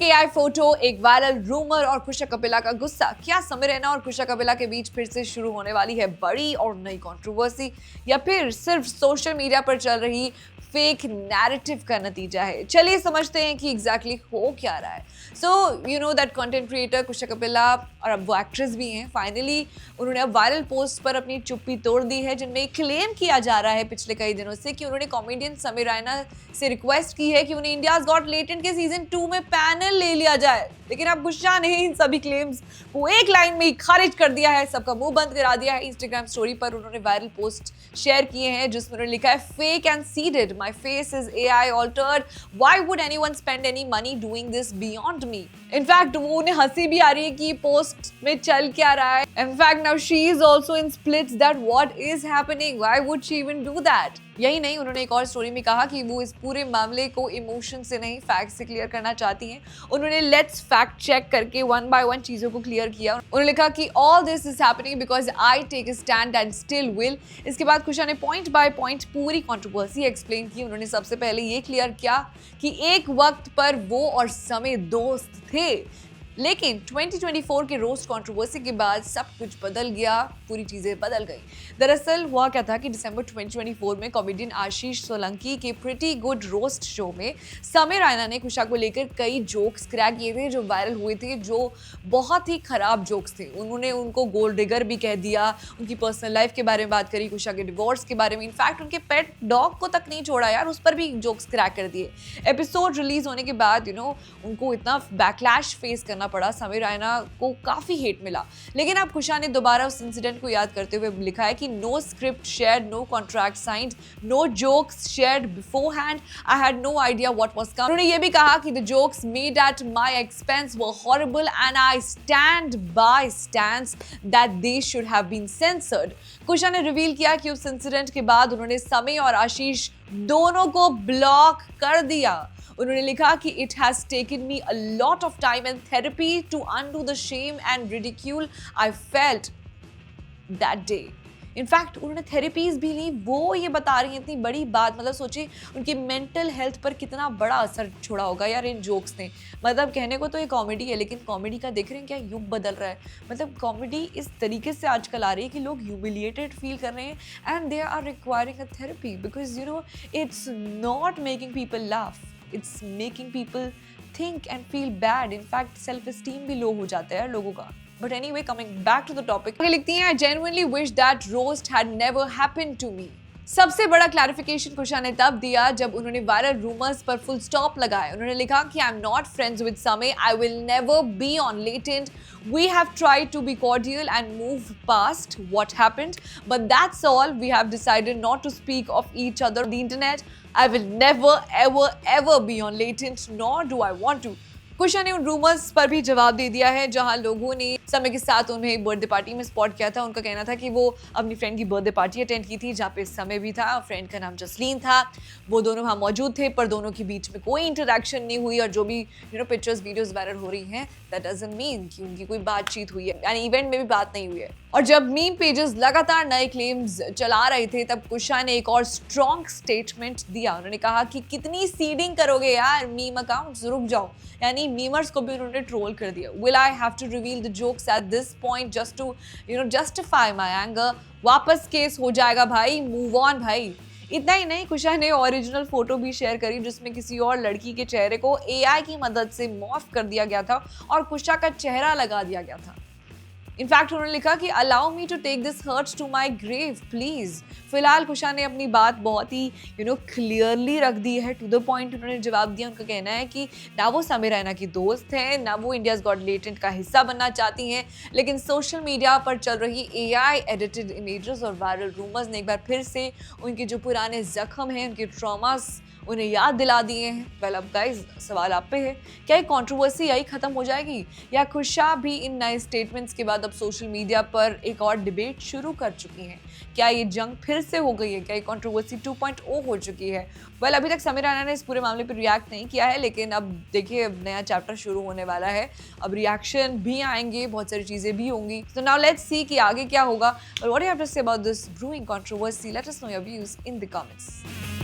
AI photo, एक viral rumour और कुशा कपिला का गुस्सा। क्या समीर रैना और कुशा कपिला के बीच फिर से शुरू होने वाली है बड़ी और नई कंट्रोवर्सी, या फिर सिर्फ सोशल मीडिया पर चल रही फेक नैरेटिव का नतीजा है? चलिए समझते हैं कि एग्जैक्टली हो क्या रहा है। So you know that content creator Kusha Kapila, और अब वो एक्ट्रेस भी हैं, फाइनली उन्होंने अब वायरल पोस्ट पर अपनी चुप्पी तोड़ दी है, जिनमें क्लेम किया जा रहा है पिछले कई दिनों से कि उन्होंने कॉमेडियन समीर रैना से रिक्वेस्ट की है कि उन्हें इंडियाज गॉट टैलेंट के सीजन 2 में पैनल ले लिया जाए। लेकिन अब गुस्सा ने इन सभी क्लेम्स को एक लाइन में ही खारिज कर दिया है, सबका मुंह बंद करा दिया है। इंस्टाग्राम स्टोरी पर उन्होंने वायरल पोस्ट शेयर किए हैं जिसमें उन्होंने लिखा है, fake and seeded, my face is AI altered, why would anyone spend any money doing this beyond me. In fact वो उन्हें हंसी भी आ रही है कि पोस्ट में चल क्या रहा है। In fact now she is also in splits that what is happening, why would she even do that. यही नहीं, उन्होंने एक और स्टोरी में कहा कि वो इस पूरे मामले को इमोशन से नहीं फैक्ट से क्लियर करना चाहती हैं। उन्होंने लेट्स फैक्ट चेक करके वन बाय वन चीजों को क्लियर किया। उन्होंने लिखा कि all this is happening because I take a stand and still will. इसके बाद कुशा ने पॉइंट बाय पॉइंट पूरी कंट्रोवर्सी एक्सप्लेन की। उन्होंने सबसे पहले ये क्लियर किया कि एक वक्त पर वो और समीर दोस्त थे, लेकिन 2024 के रोस्ट कंट्रोवर्सी के बाद सब कुछ बदल गया, पूरी चीजें बदल गई। दरअसल हुआ क्या था कि दिसंबर 2024 में कॉमेडियन आशीष सोलंकी के प्रिटी गुड रोस्ट शो में समीर रैना ने कुशा को लेकर कई जोक्स क्रैक किए थे जो वायरल हुए थे, जो बहुत ही खराब जोक्स थे। उन्होंने उनको गोल्ड डिगर भी कह दिया, उनकी पर्सनल लाइफ के बारे में बात करी, कुशा के डिवोर्स के बारे में, इनफैक्ट उनके पेट डॉग को तक नहीं छोड़ा यार, उस पर भी जोक्स क्रैक कर दिए। एपिसोड रिलीज होने के बाद उनको इतना बैकलैश फेस करना पड़ा, समीर रैना को काफी हेट मिला। लेकिन अब कुशा ने दोबारा उस इंसिडेंट को याद करते हुए लिखा है कि no script shared, no contract signed, no jokes shared beforehand, I had no idea what was coming. उन्होंने ये भी कहा कि the jokes made at my expense were horrible and I stand by stands that they should have been censored. Kusha ने reveal किया कि उस incident के बाद उन्होंने समीर और आशीष दोनों को ब्लॉक कर दिया। उन्होंने लिखा कि it has taken me a lot of time and therapy to undo the shame and ridicule I felt that day. In fact उन्होंने थेरेपीज भी ली, वो ये बता रही हैं इतनी बड़ी बात, मतलब सोचिए उनकी मेंटल हेल्थ पर कितना बड़ा असर छोड़ा होगा यार इन जोक्स ने। मतलब कहने को तो ये कॉमेडी है, लेकिन कॉमेडी का देख रहे हैं क्या युग बदल रहा है। मतलब कॉमेडी इस तरीके से आजकल आ रही है कि लोग ह्यूमिलिएटेड फील कर रहे हैं and they are requiring a therapy because it's not making people laugh, it's making people think and feel bad. In fact, self-esteem भी लो हो जाता है लोगों का। But anyway, coming back to the topic, लिखती हैं, I genuinely wish that roast had never happened to me. सबसे बड़ा क्लैरिफिकेशन कुशा ने तब दिया जब उन्होंने वायरल रूमर्स पर फुल स्टॉप लगाया। उन्होंने लिखा कि I am not friends with Sameer, I will never be on latent, we have tried to be cordial and move past what happened, but that's all. We have decided not to speak of each other on the internet. I will never ever be on latent, nor do I want to. कुशा ने उन rumours पर भी जवाब दे दिया है जहां लोगों ने समय के साथ उन्हें एक बर्थडे पार्टी में स्पॉट किया था। उनका कहना था कि वो अपनी फ्रेंड की बर्थडे पार्टी अटेंड की थी जहाँ पे समय भी था, फ्रेंड का नाम जसलीन था, वो दोनों वहाँ मौजूद थे, पर दोनों के बीच में कोई इंटरेक्शन नहीं हुई। और जो भी पिक्चर्स वीडियोस वायरल हो रही हैं, दैट डजंट मीन कि उनकी कोई बातचीत हुई है, यानी इवेंट में भी बात नहीं हुई है। और जब मीम पेजेस लगातार नए क्लेम्स चला रहे थे, तब कुशा ने एक और स्ट्रॉन्ग स्टेटमेंट दिया। उन्होंने कहा कि कितनी सीडिंग करोगे यार मीम अकाउंट्स, रुक जाओ। यानी मीमर्स को भी उन्होंने ट्रोल कर दिया। Will I have to reveal the jokes at this point just to justify my anger, वापस केस हो जाएगा भाई, मूव ऑन भाई। इतना ही नहीं, कुशा ने ओरिजिनल फोटो भी शेयर करी जिसमें किसी और लड़की के चेहरे को एआई की मदद से मॉर्फ कर दिया गया था और कुशा का चेहरा लगा दिया गया था। इनफैक्ट उन्होंने लिखा कि allow me to take this hurts to my grave please. फिलहाल कुशा ने अपनी बात बहुत ही क्लियरली रख दी है, टू द पॉइंट उन्होंने जवाब दिया। उनका कहना है कि ना वो समीर रैना की दोस्त हैं, ना वो इंडियाज गॉट टैलेंट का हिस्सा बनना चाहती हैं, लेकिन सोशल मीडिया पर चल रही एआई एडिटेड इमेजेस और वायरल रूमर्स ने एक बार फिर से उनके जो पुराने जख्म हैं, उनके ट्रॉमास उन्हें याद दिला दिए हैं। वेल अब गाइस, सवाल आप पे है, क्या ये कंट्रोवर्सी यही खत्म हो जाएगी, या कुशा भी इन नए स्टेटमेंट्स के बाद अब सोशल मीडिया पर एक और डिबेट शुरू कर चुकी हैं? क्या ये जंग फिर से हो गई है, क्या ये कंट्रोवर्सी 2.0 हो चुकी है? वेल अभी तक समीर रैना ने इस पूरे मामले पर रिएक्ट नहीं किया है, लेकिन अब देखिए अब नया चैप्टर शुरू होने वाला है, अब रिएक्शन भी आएंगे, बहुत सारी चीजें भी होंगी। सो नाउ लेट्स सी कि आगे क्या होगा। What do you have to say about this brewing controversy? Let us know your views in the comments.